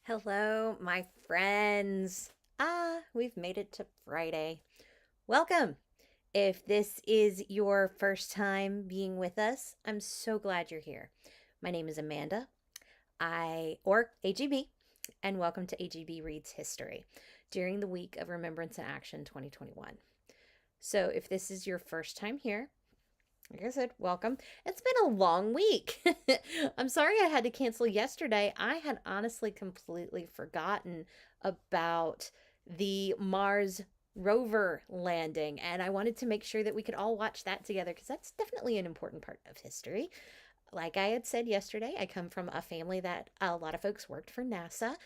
Hello, my friends. We've made it to Friday. Welcome. If this is your first time being with us, I'm so glad you're here. My name is Amanda, or AGB, and welcome to AGB Reads History during the week of Remembrance in Action 2021. So, if this is your first time here, like I said, welcome. It's been a long week. I'm sorry I had to cancel yesterday. I had honestly completely forgotten about the Mars rover landing, and I wanted to make sure that we could all watch that together because that's definitely an important part of history. Like I had said yesterday, I come from a family that a lot of folks worked for NASA,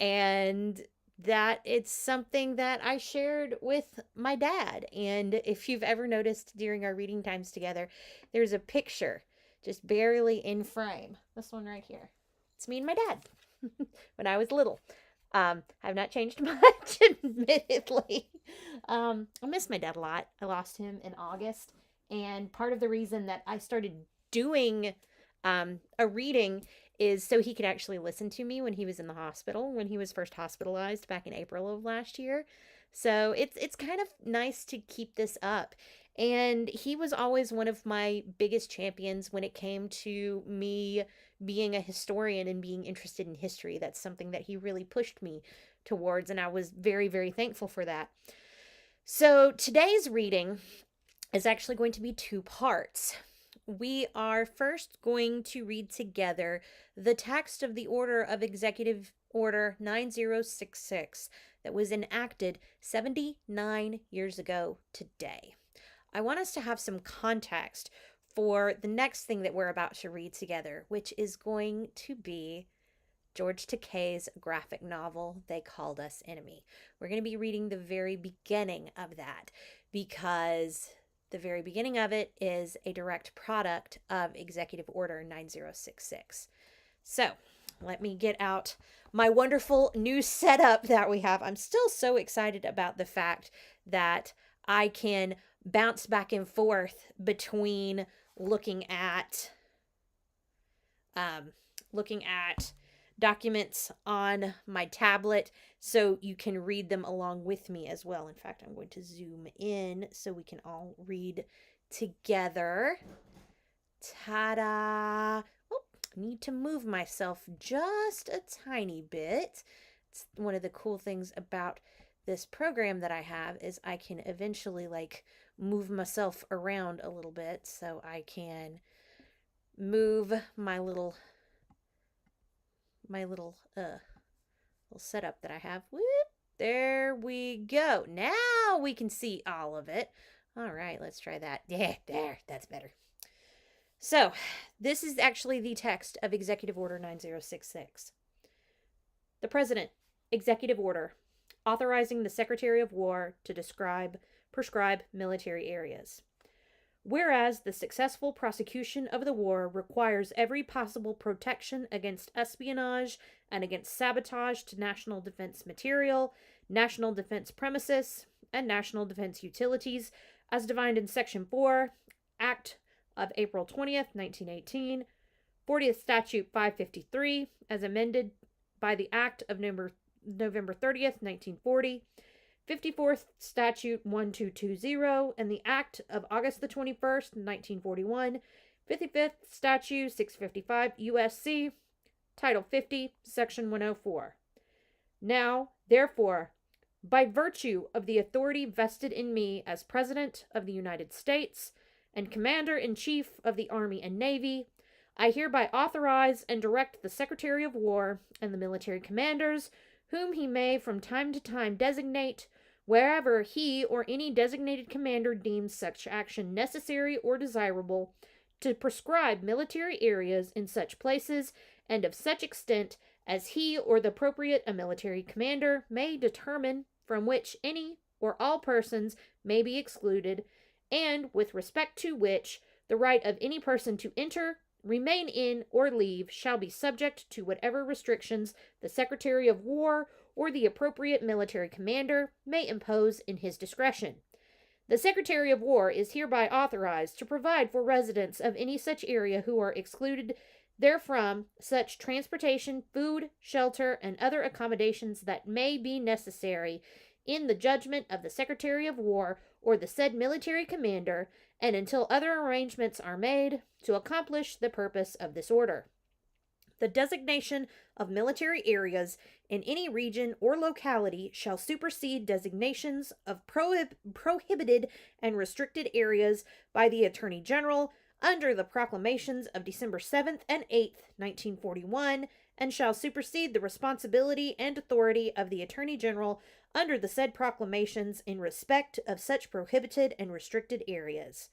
and that it's something that I shared with my dad. And if you've ever noticed during our reading times together, there's a picture just barely in frame. This one right here. It's me and my dad when I was little. I've not changed much, admittedly. I miss my dad a lot. I lost him in August. And part of the reason that I started doing a reading is so he could actually listen to me when he was in the hospital, when he was first hospitalized back in April of last year. So it's kind of nice to keep this up. And he was always one of my biggest champions when it came to me being a historian and being interested in history. That's something that he really pushed me towards, and I was very, very thankful for that. So today's reading is actually going to be two parts. We are first going to read together the text of the Order of Executive Order 9066 that was enacted 79 years ago today. I want us to have some context for the next thing that we're about to read together, which is going to be George Takei's graphic novel, They Called Us Enemy. We're going to be reading the very beginning of that because the very beginning of it is a direct product of Executive Order 9066. So let me get out my wonderful new setup that we have. I'm still so excited about the fact that I can bounce back and forth between looking at documents on my tablet so you can read them along with me as well. In fact, I'm going to zoom in so we can all read together. Ta-da! Oh, I need to move myself just a tiny bit. It's one of the cool things about this program that I have is I can eventually move myself around a little bit, so I can move my little setup that I have. Whoop, there we go. Now we can see all of it. All right, let's try that. Yeah, there, that's better. So, this is actually the text of Executive Order 9066. The President, Executive Order, authorizing the Secretary of War to prescribe military areas. Whereas the successful prosecution of the war requires every possible protection against espionage and against sabotage to national defense material, national defense premises, and national defense utilities, as defined in Section 4, Act of April 20th, 1918, 40th Statute 553, as amended by the Act of November 30th, 1940, 54th Statute 1220, and the Act of August the 21st, 1941, 55th Statute 655 U.S.C., Title 50, Section 104. Now, therefore, by virtue of the authority vested in me as President of the United States and Commander-in-Chief of the Army and Navy, I hereby authorize and direct the Secretary of War and the military commanders, whom he may from time to time designate, wherever he or any designated commander deems such action necessary or desirable, to prescribe military areas in such places and of such extent as he or the appropriate military commander may determine, from which any or all persons may be excluded, and with respect to which the right of any person to enter, remain in, or leave shall be subject to whatever restrictions the Secretary of War or the appropriate military commander may impose in his discretion. The Secretary of War is hereby authorized to provide for residents of any such area who are excluded therefrom such transportation, food, shelter, and other accommodations that may be necessary in the judgment of the Secretary of War or the said military commander, and until other arrangements are made to accomplish the purpose of this order. The designation of military areas in any region or locality shall supersede designations of prohibited and restricted areas by the Attorney General under the proclamations of December 7th and 8th, 1941, and shall supersede the responsibility and authority of the Attorney General under the said proclamations in respect of such prohibited and restricted areas.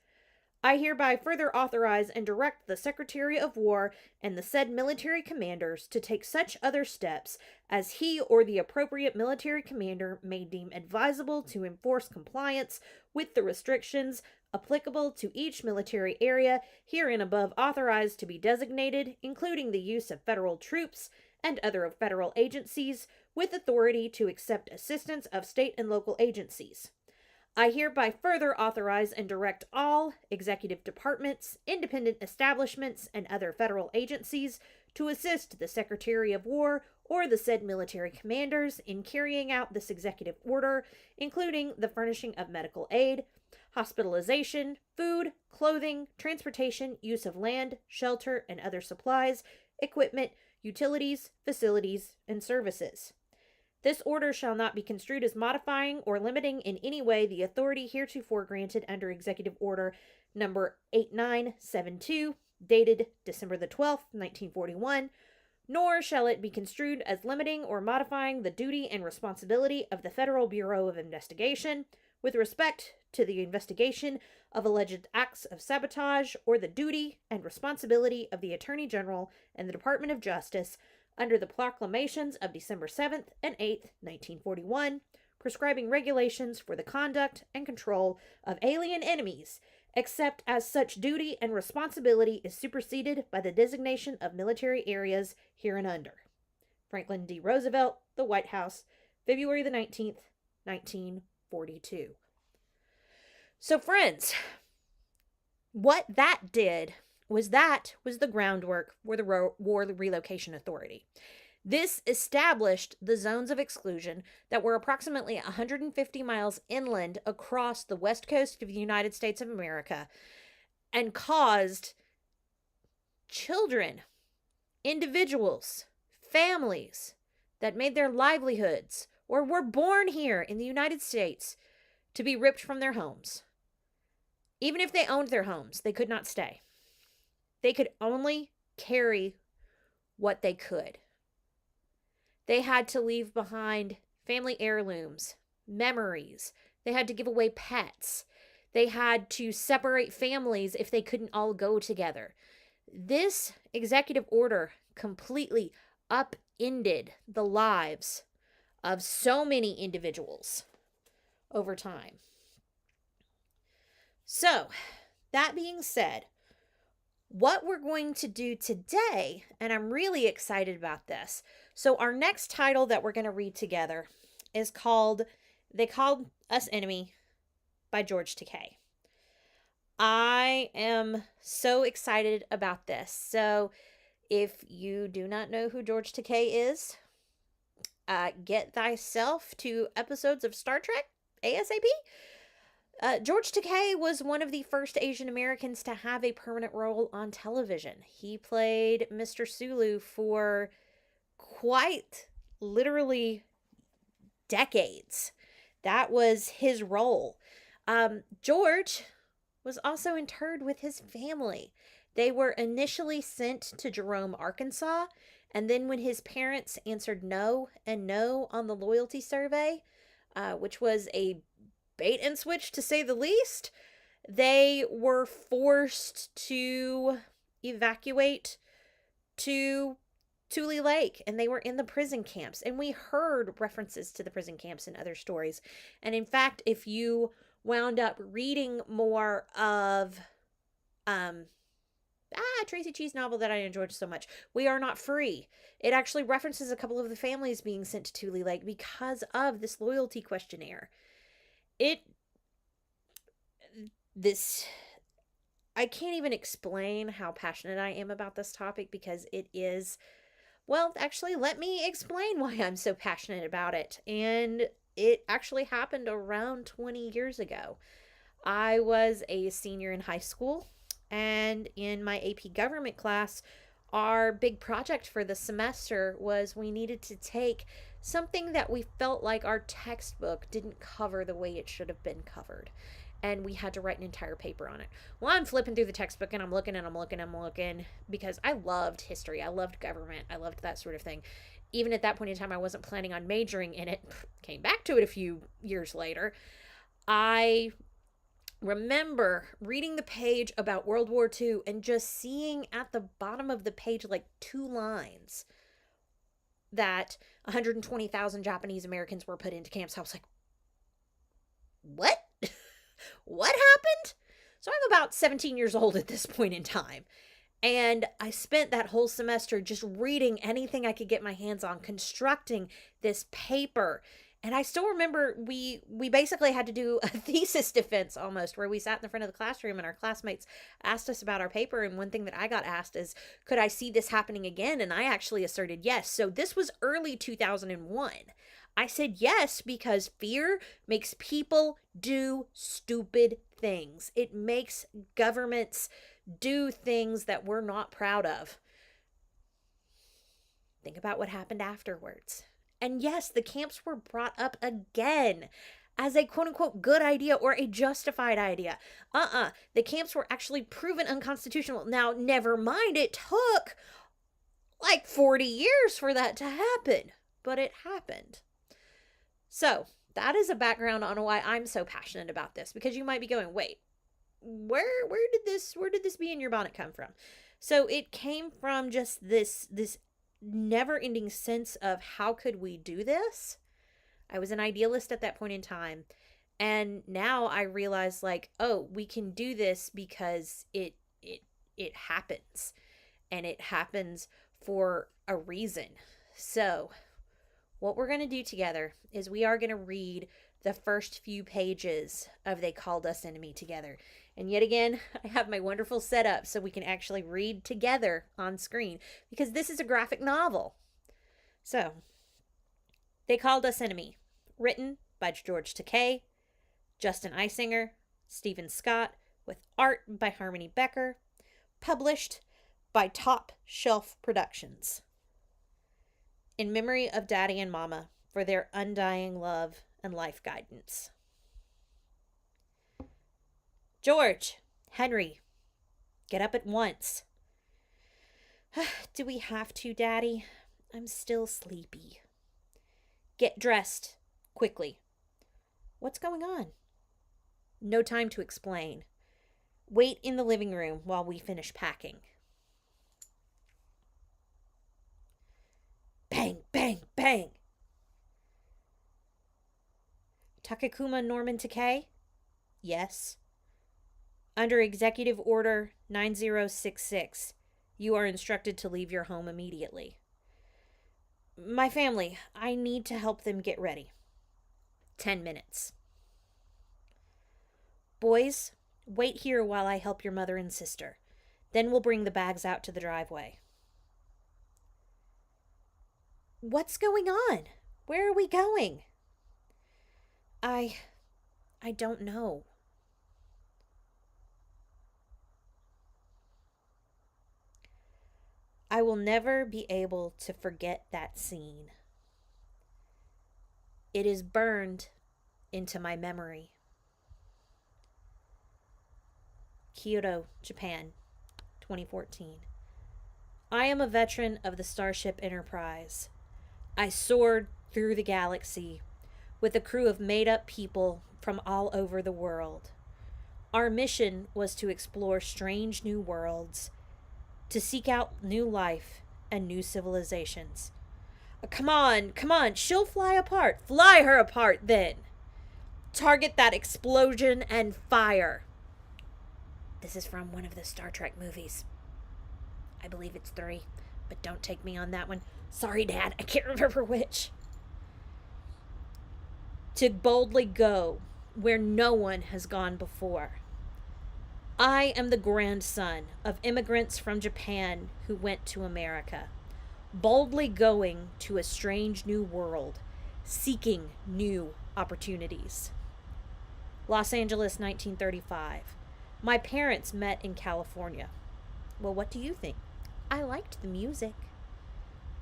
I hereby further authorize and direct the Secretary of War and the said military commanders to take such other steps as he or the appropriate military commander may deem advisable to enforce compliance with the restrictions applicable to each military area herein above authorized to be designated, including the use of federal troops and other federal agencies, with authority to accept assistance of state and local agencies. I hereby further authorize and direct all executive departments, independent establishments, and other federal agencies to assist the Secretary of War or the said military commanders in carrying out this executive order, including the furnishing of medical aid, hospitalization, food, clothing, transportation, use of land, shelter, and other supplies, equipment, utilities, facilities, and services. This order shall not be construed as modifying or limiting in any way the authority heretofore granted under Executive Order number 8972, dated December the 12th, 1941, nor shall it be construed as limiting or modifying the duty and responsibility of the Federal Bureau of Investigation with respect to the investigation of alleged acts of sabotage, or the duty and responsibility of the Attorney General and the Department of Justice under the proclamations of December 7th and 8th, 1941, prescribing regulations for the conduct and control of alien enemies, except as such duty and responsibility is superseded by the designation of military areas hereunder. Franklin D. Roosevelt, The White House, February the 19th, 1942. So, friends, what that did was the groundwork for the War Relocation Authority. This established the zones of exclusion that were approximately 150 miles inland across the west coast of the United States of America and caused children, individuals, families that made their livelihoods or were born here in the United States to be ripped from their homes. Even if they owned their homes, they could not stay. They could only carry what they could. They had to leave behind family heirlooms, memories. They had to give away pets. They had to separate families if they couldn't all go together. This executive order completely upended the lives of so many individuals over time. So, that being said, what we're going to do today, and I'm really excited about this. So our next title that we're going to read together is called They Called Us Enemy by George Takei. I am so excited about this. So if you do not know who George Takei is, get thyself to episodes of Star Trek ASAP. George Takei was one of the first Asian Americans to have a permanent role on television. He played Mr. Sulu for quite literally decades. That was his role. George was also interred with his family. They were initially sent to Jerome, Arkansas, and then when his parents answered no and no on the loyalty survey, which was a bait and switch to say the least, they were forced to evacuate to Tule Lake, and they were in the prison camps. And we heard references to the prison camps in other stories. And in fact, if you wound up reading more of Tracy Chee's novel that I enjoyed so much, We Are Not Free, it actually references a couple of the families being sent to Tule Lake because of this loyalty questionnaire. This I can't even explain how passionate I am about this topic because it is, well, actually, let me explain why I'm so passionate about it. And it actually happened around 20 years ago. I was a senior in high school, and in my AP government class, our big project for the semester was we needed to take something that we felt like our textbook didn't cover the way it should have been covered. And we had to write an entire paper on it. Well, I'm flipping through the textbook and I'm looking because I loved history. I loved government. I loved that sort of thing. Even at that point in time, I wasn't planning on majoring in it. Came back to it a few years later. I remember reading the page about World War II and just seeing at the bottom of the page like two lines that 120,000 Japanese Americans were put into camps. I was like, what? What happened? So I'm about 17 years old at this point in time. And I spent that whole semester just reading anything I could get my hands on, constructing this paper. And I still remember we basically had to do a thesis defense almost, where we sat in the front of the classroom and our classmates asked us about our paper. And one thing that I got asked is, could I see this happening again? And I actually asserted yes. So this was early 2001. I said yes because fear makes people do stupid things. It makes governments do things that we're not proud of. Think about what happened afterwards. And yes, the camps were brought up again as a quote unquote good idea or a justified idea. The camps were actually proven unconstitutional. Now, never mind, it took like 40 years for that to happen, but it happened. So, that is a background on why I'm so passionate about this, because you might be going, wait, where did this bee in your bonnet come from? So it came from just this never-ending sense of how could we do this? I was an idealist at that point in time, and now I realize like, oh, we can do this because it happens, and it happens for a reason. So what we're going to do together is we are going to read the first few pages of They Called Us Enemy together. And yet again, I have my wonderful setup so we can actually read together on screen, because this is a graphic novel. So, They Called Us Enemy, written by George Takei, Justin Eisinger, Stephen Scott, with art by Harmony Becker, published by Top Shelf Productions. In memory of Daddy and Mama for their undying love and life guidance. George, Henry, get up at once. Do we have to, Daddy? I'm still sleepy. Get dressed, quickly. What's going on? No time to explain. Wait in the living room while we finish packing. Bang, bang, bang. Takekuma Norman Takei? Yes. Under Executive Order 9066, you are instructed to leave your home immediately. My family, I need to help them get ready. 10 minutes. Boys, wait here while I help your mother and sister. Then we'll bring the bags out to the driveway. What's going on? Where are we going? I don't know. I will never be able to forget that scene. It is burned into my memory. Kyoto, Japan, 2014. I am a veteran of the Starship Enterprise. I soared through the galaxy with a crew of made-up people from all over the world. Our mission was to explore strange new worlds, to seek out new life and new civilizations. Come on, she'll fly apart. Fly her apart, then. Target that explosion and fire. This is from one of the Star Trek movies. I believe it's 3, but don't take me on that one. Sorry, Dad, I can't remember which. To boldly go where no one has gone before. I am the grandson of immigrants from Japan who went to America, boldly going to a strange new world, seeking new opportunities. Los Angeles, 1935. My parents met in California. Well, what do you think? I liked the music.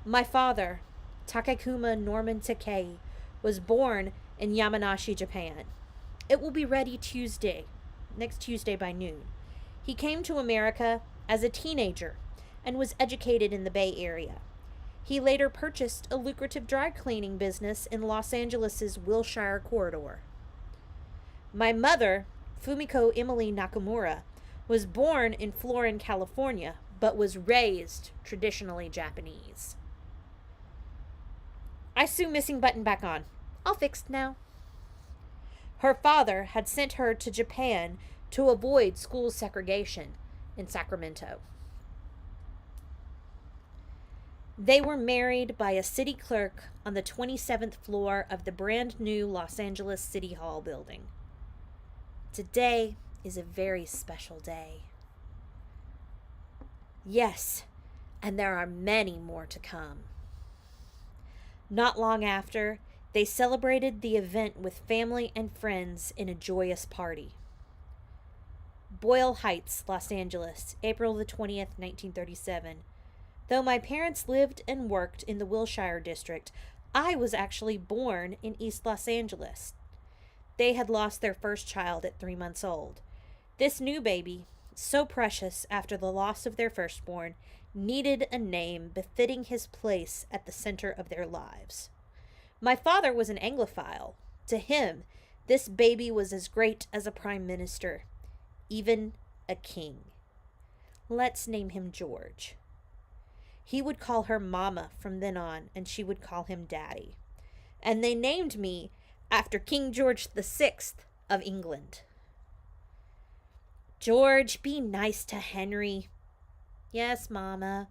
My father, Takekuma Norman Takei, was born in Yamanashi, Japan. It will be ready next Tuesday by noon. He came to America as a teenager and was educated in the Bay Area. He later purchased a lucrative dry cleaning business in Los Angeles' Wilshire corridor. My mother, Fumiko Emily Nakamura, was born in Florin, California, but was raised traditionally Japanese. I sew missing button back on. All fixed now. Her father had sent her to Japan to avoid school segregation in Sacramento. They were married by a city clerk on the 27th floor of the brand new Los Angeles City Hall building. Today is a very special day. Yes, and there are many more to come. Not long after, they celebrated the event with family and friends in a joyous party. Boyle Heights, Los Angeles, April the 20th, 1937. Though my parents lived and worked in the Wilshire district, I was actually born in East Los Angeles. They had lost their first child at 3 months old. This new baby, so precious after the loss of their firstborn, needed a name befitting his place at the center of their lives. My father was an Anglophile. To him, this baby was as great as a prime minister, even a king. Let's name him George. He would call her Mama from then on, and she would call him Daddy. And they named me after King George VI of England. George, be nice to Henry. Yes, Mama.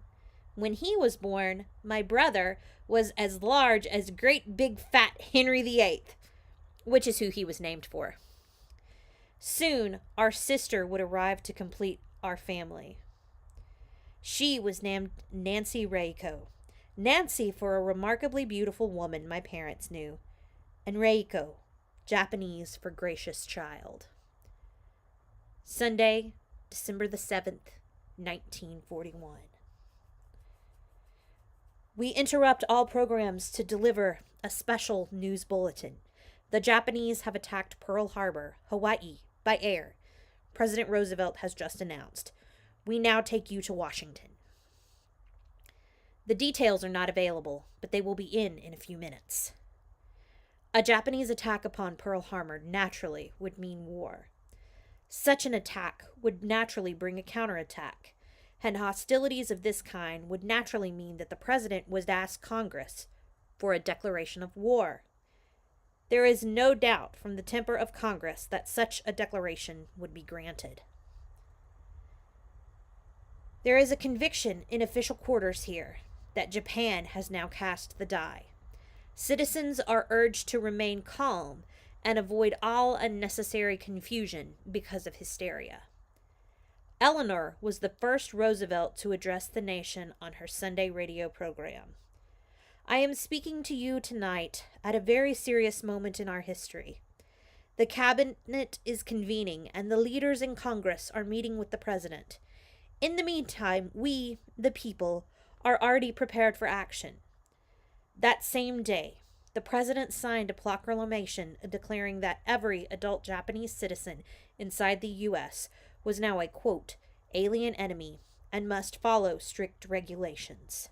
When he was born, my brother was as large as great big fat Henry VIII, which is who he was named for. Soon, our sister would arrive to complete our family. She was named Nancy Reiko. Nancy for a remarkably beautiful woman my parents knew, and Reiko, Japanese for gracious child. Sunday, December the 7th, 1941. We interrupt all programs to deliver a special news bulletin. The Japanese have attacked Pearl Harbor, Hawaii, by air. President Roosevelt has just announced. We now take you to Washington. The details are not available, but they will be in a few minutes. A Japanese attack upon Pearl Harbor naturally would mean war. Such an attack would naturally bring a counterattack, and hostilities of this kind would naturally mean that the president would ask Congress for a declaration of war. There is no doubt from the temper of Congress that such a declaration would be granted. There is a conviction in official quarters here that Japan has now cast the die. Citizens are urged to remain calm and avoid all unnecessary confusion because of hysteria. Eleanor was the first Roosevelt to address the nation on her Sunday radio program. I am speaking to you tonight at a very serious moment in our history. The cabinet is convening and the leaders in Congress are meeting with the president. In the meantime, we, the people, are already prepared for action. That same day, the president signed a proclamation declaring that every adult Japanese citizen inside the U.S. was now a, quote, alien enemy and must follow strict regulations.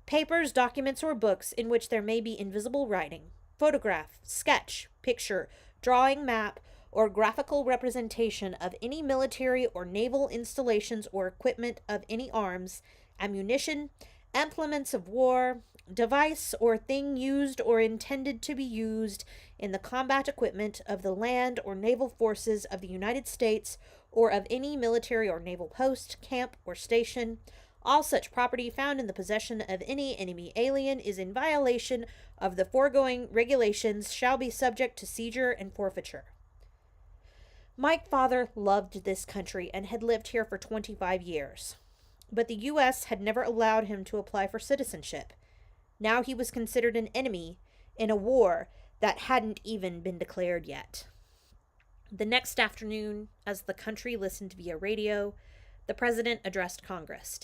Papers, documents, or books in which there may be invisible writing, photograph, sketch, picture, drawing, map, or graphical representation of any military or naval installations or equipment of any arms, ammunition, implements of war, device or thing used or intended to be used in the combat equipment of the land or naval forces of the United States or of any military or naval post, camp, or station. All such property found in the possession of any enemy alien is in violation of the foregoing regulations shall be subject to seizure and forfeiture. My father loved this country and had lived here for 25 years, but the U.S. had never allowed him to apply for citizenship. Now he was considered an enemy in a war that hadn't even been declared yet. The next afternoon, as the country listened via radio, the president addressed Congress.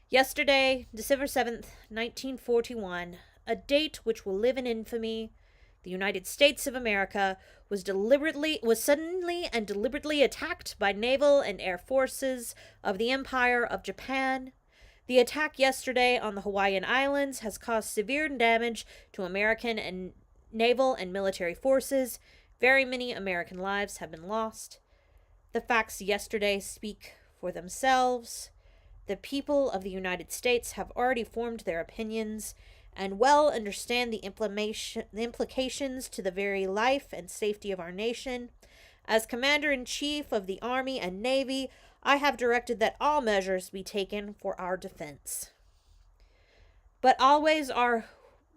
Yesterday, December 7th, 1941, a date which will live in infamy, the United States of America was suddenly and deliberately attacked by naval and air forces of the Empire of Japan. The attack yesterday on the Hawaiian Islands has caused severe damage to American and naval and military forces. Very many American lives have been lost. The facts yesterday speak for themselves. The people of the United States have already formed their opinions and well understand the implications to the very life and safety of our nation. As Commander-in-Chief of the Army and Navy, I have directed that all measures be taken for our defense. But always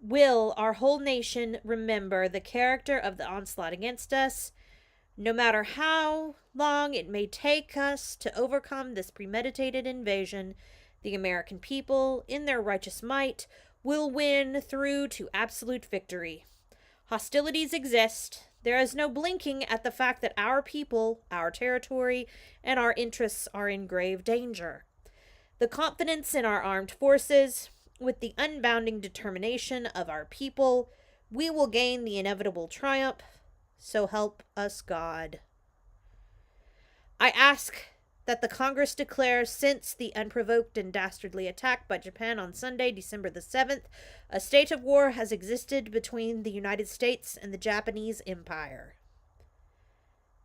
will our whole nation remember the character of the onslaught against us. No matter how long it may take us to overcome this premeditated invasion, the American people, in their righteous might, will win through to absolute victory. Hostilities exist. There is no blinking at the fact that our people, our territory, and our interests are in grave danger. The confidence in our armed forces, with the unbounding determination of our people, we will gain the inevitable triumph. So help us God. I ask that the Congress declare, since the unprovoked and dastardly attack by Japan on Sunday, December the 7th, a state of war has existed between the United States and the Japanese Empire.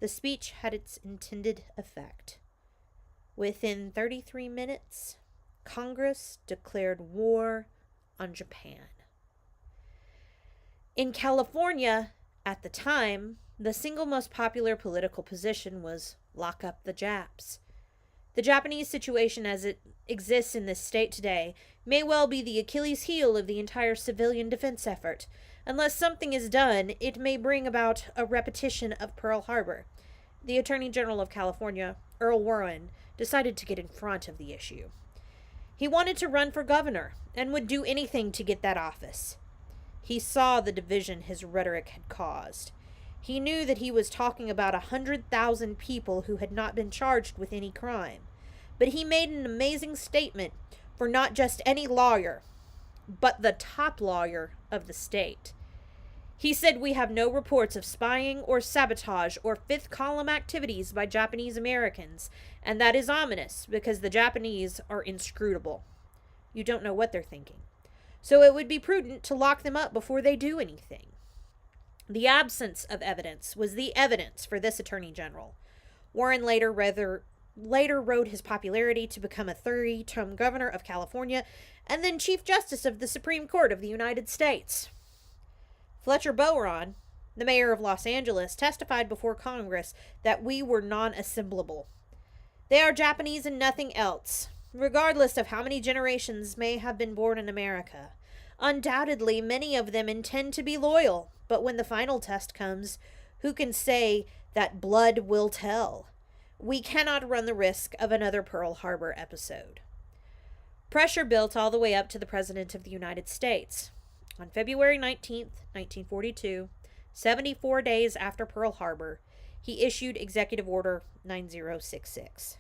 The speech had its intended effect. Within 33 minutes, Congress declared war on Japan. In California, at the time, the single most popular political position was lock up the Japs. The Japanese situation as it exists in this state today may well be the Achilles heel of the entire civilian defense effort. Unless something is done, it may bring about a repetition of Pearl Harbor. The Attorney General of California, Earl Warren, decided to get in front of the issue. He wanted to run for governor and would do anything to get that office. He saw the division his rhetoric had caused. He knew that he was talking about 100,000 people who had not been charged with any crime. But he made an amazing statement for not just any lawyer, but the top lawyer of the state. He said, "We have no reports of spying or sabotage or fifth column activities by Japanese Americans, and that is ominous because the Japanese are inscrutable. You don't know what they're thinking. So it would be prudent to lock them up before they do anything." The absence of evidence was the evidence for this attorney general. Warren later rode his popularity to become a 3-term governor of California and then Chief Justice of the Supreme Court of the United States. Fletcher Boron, the mayor of Los Angeles, testified before Congress that we were non-assimilable. They are Japanese and nothing else, regardless of how many generations may have been born in America. Undoubtedly, many of them intend to be loyal, but when the final test comes, who can say that blood will tell? We cannot run the risk of another Pearl Harbor episode. Pressure built all the way up to the President of the United States. On February 19th, 1942, 74 days after Pearl Harbor, he issued Executive Order 9066.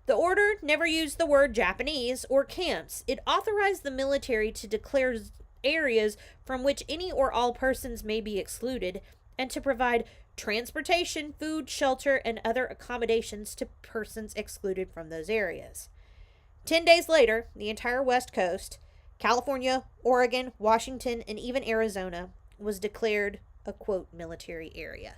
The order never used the word Japanese or camps. It authorized the military to declare areas from which any or all persons may be excluded and to provide transportation, food, shelter, and other accommodations to persons excluded from those areas. 10 days later, the entire West Coast, California, Oregon, Washington, and even Arizona, was declared a, quote, military area.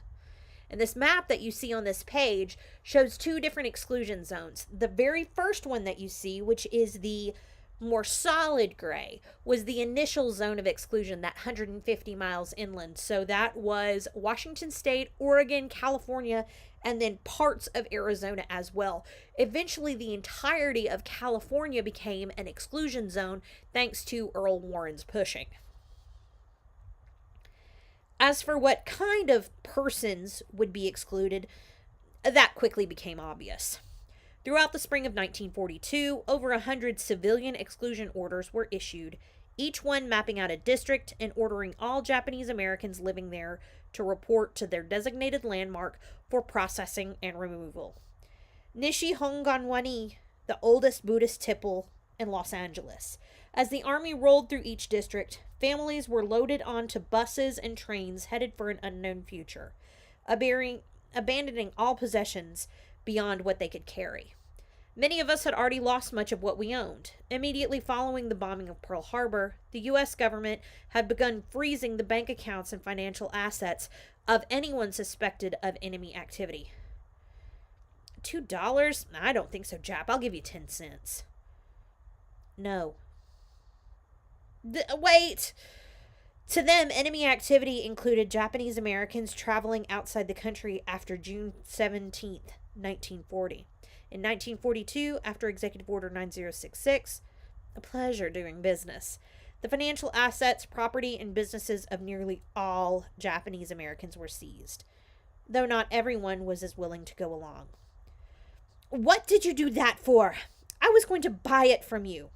And this map that you see on this page shows 2 different exclusion zones. The very first one that you see, which is the more solid gray, was the initial zone of exclusion, that 150 miles inland. So that was Washington State, Oregon, California, and then parts of Arizona as well. Eventually, the entirety of California became an exclusion zone thanks to Earl Warren's pushing. As for what kind of persons would be excluded, That quickly became obvious. Throughout the spring of 1942, over 100 civilian exclusion orders were issued, each one mapping out a district and ordering all Japanese Americans living there to report to their designated landmark for processing and removal. Nishi Honganwani, the oldest Buddhist temple in Los Angeles. As the army rolled through each district, families were loaded onto buses and trains headed for an unknown future, abandoning all possessions beyond what they could carry. Many of us had already lost much of what we owned. Immediately following the bombing of Pearl Harbor, the U.S. government had begun freezing the bank accounts and financial assets of anyone suspected of enemy activity. $2? I don't think so, Jap. I'll give you 10 cents. No. Wait! To them, enemy activity included Japanese Americans traveling outside the country after June 17th, 1940. In 1942, after Executive Order 9066, a pleasure doing business. The financial assets, property, and businesses of nearly all Japanese Americans were seized, though not everyone was as willing to go along. What did you do that for? I was going to buy it from you.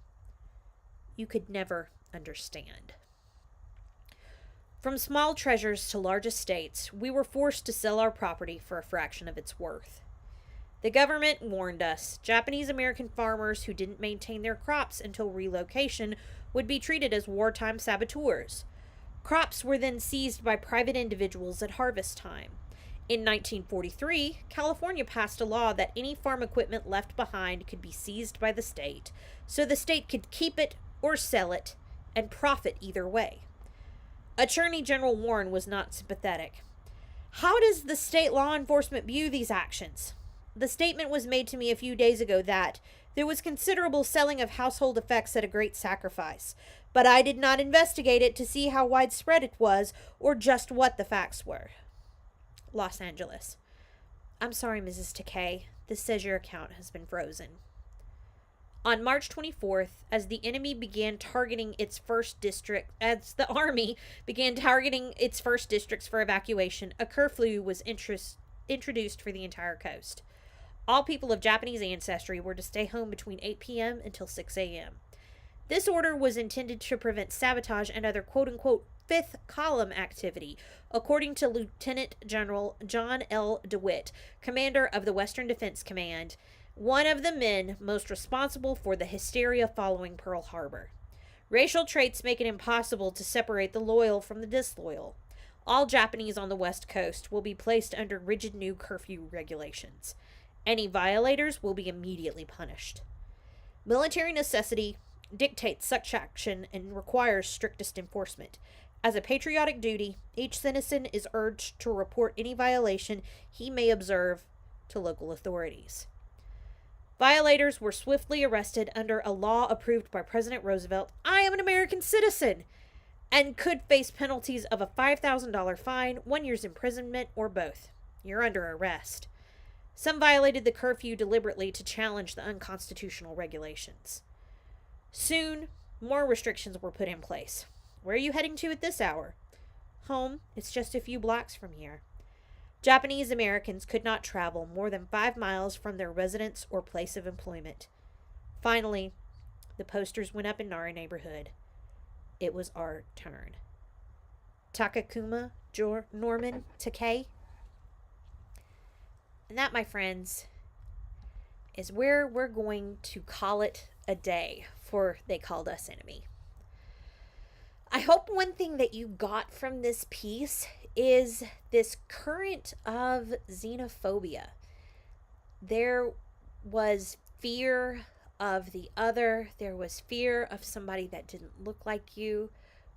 You could never understand. From small treasures to large estates, we were forced to sell our property for a fraction of its worth. The government warned us Japanese American farmers who didn't maintain their crops until relocation would be treated as wartime saboteurs. Crops were then seized by private individuals at harvest time. In 1943, California passed a law that any farm equipment left behind could be seized by the state, so the state could keep it or sell it and profit either way. Attorney General Warren was not sympathetic. How does the state law enforcement view these actions? The statement was made to me a few days ago that there was considerable selling of household effects at a great sacrifice, but I did not investigate it to see how widespread it was or just what the facts were. Los Angeles. I'm sorry, Mrs. Takei. This says your account has been frozen. On March 24th, as the Army began targeting its first districts for evacuation, a curfew was introduced for the entire coast. All people of Japanese ancestry were to stay home between 8 p.m. until 6 a.m. This order was intended to prevent sabotage and other quote-unquote fifth column activity, according to Lieutenant General John L. DeWitt, commander of the Western Defense Command, one of the men most responsible for the hysteria following Pearl Harbor. Racial traits make it impossible to separate the loyal from the disloyal. All Japanese on the West Coast will be placed under rigid new curfew regulations. Any violators will be immediately punished. Military necessity dictates such action and requires strictest enforcement. As a patriotic duty, each citizen is urged to report any violation he may observe to local authorities. Violators were swiftly arrested under a law approved by President Roosevelt. I am an American citizen, and could face penalties of a $5,000 fine, 1 year's imprisonment, or both. You're under arrest. Some violated the curfew deliberately to challenge the unconstitutional regulations. Soon, more restrictions were put in place. Where are you heading to at this hour? Home. It's just a few blocks from here. Japanese Americans could not travel more than 5 miles from their residence or place of employment. Finally, the posters went up in our neighborhood. It was our turn. Takakuma Norman Takei. And that, my friends, is where we're going to call it a day for They Called Us Enemy. I hope one thing that you got from this piece is this current of xenophobia. There was fear of the other. There was fear of somebody that didn't look like you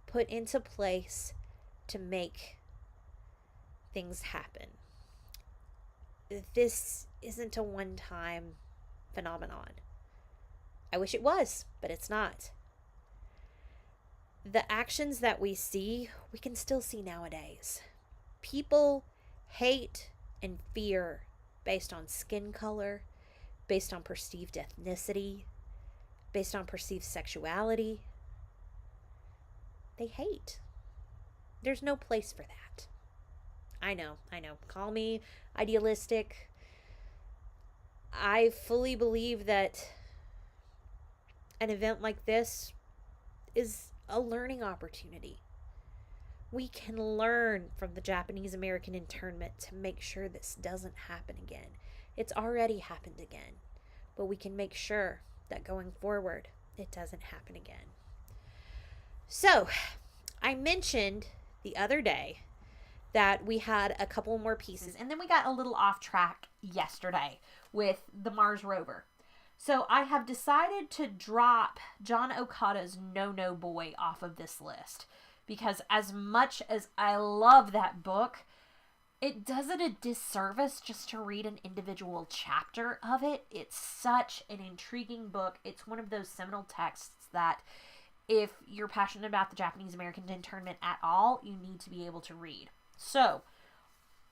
put into place to make things happen. This isn't a one-time phenomenon. I wish it was, but it's not. The actions that we see, we can still see nowadays. People hate and fear based on skin color, based on perceived ethnicity, based on perceived sexuality. They hate. There's no place for that. I know. Call me idealistic. I fully believe that an event like this is a learning opportunity. We can learn from the Japanese American internment to make sure this doesn't happen again. It's already happened again, but we can make sure that going forward, it doesn't happen again. So, I mentioned the other day that we had a couple more pieces, and then we got a little off track yesterday with the Mars rover. So I have decided to drop John Okada's No No Boy off of this list because as much as I love that book, it does it a disservice just to read an individual chapter of it. It's such an intriguing book. It's one of those seminal texts that if you're passionate about the Japanese American internment at all, you need to be able to read. So,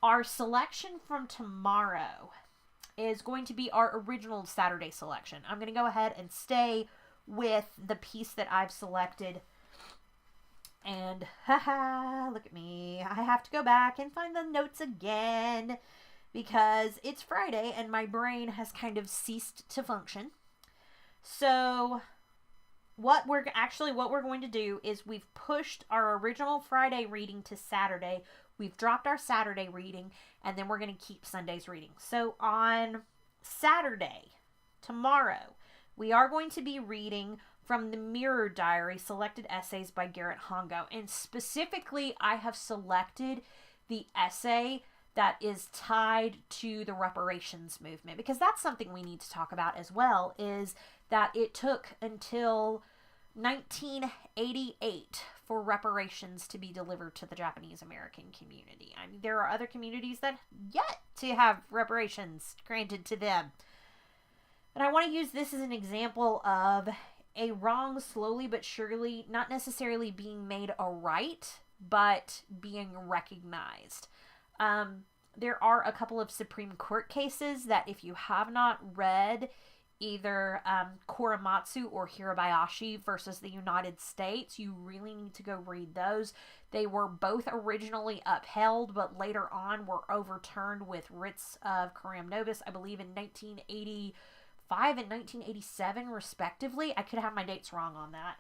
our selection from tomorrow is going to be our original Saturday selection. I'm going to go ahead and stay with the piece that I've selected. And, haha, look at me. I have to go back and find the notes again because it's Friday and my brain has kind of ceased to function. So, what we're going to do is we've pushed our original Friday reading to Saturday. We've dropped our Saturday reading, and then we're going to keep Sunday's reading. So on Saturday, tomorrow, we are going to be reading from the Mirror Diary, selected essays by Garrett Hongo. And specifically, I have selected the essay that is tied to the reparations movement, because that's something we need to talk about as well, is that it took until 1988 for reparations to be delivered to the Japanese American community. I mean, there are other communities that yet to have reparations granted to them. And I want to use this as an example of a wrong slowly but surely not necessarily being made a right, but being recognized. There are a couple of Supreme Court cases that if you have not read, either Korematsu or Hirabayashi versus the United States, you really need to go read those. They were both originally upheld, but later on were overturned with writs of coram nobis, I believe in 1985 and 1987, respectively. I could have my dates wrong on that.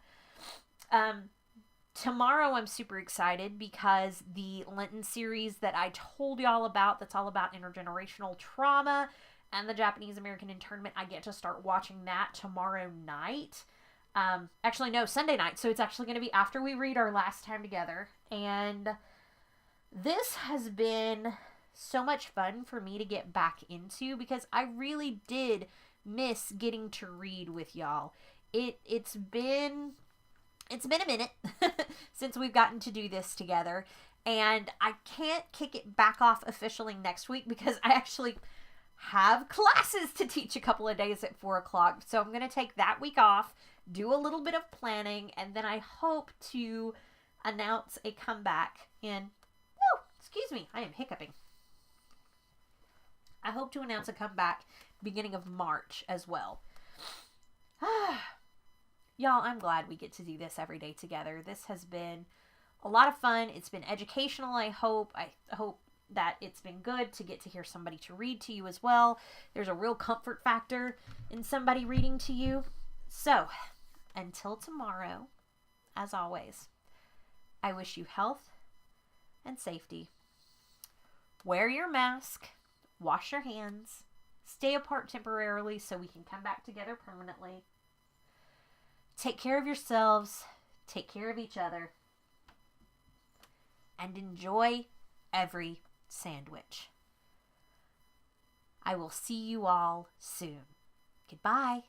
Tomorrow I'm super excited because the Lenten series that I told y'all about, that's all about intergenerational trauma and the Japanese American internment, I get to start watching that tomorrow night. Actually, no, Sunday night. So it's actually going to be after we read our last time together. And this has been so much fun for me to get back into because I really did miss getting to read with y'all. It's been a minute since we've gotten to do this together. And I can't kick it back off officially next week because I actually have classes to teach a couple of days at 4 o'clock. So I'm going to take that week off, do a little bit of planning, and then I hope to announce a comeback I am hiccuping. I hope to announce a comeback beginning of March as well. Y'all, I'm glad we get to do this every day together. This has been a lot of fun. It's been educational, I hope. I hope that it's been good to get to hear somebody to read to you as well. There's a real comfort factor in somebody reading to you. So, until tomorrow, as always, I wish you health and safety. Wear your mask, wash your hands, stay apart temporarily so we can come back together permanently. Take care of yourselves, take care of each other, and enjoy every sandwich. I will see you all soon. Goodbye.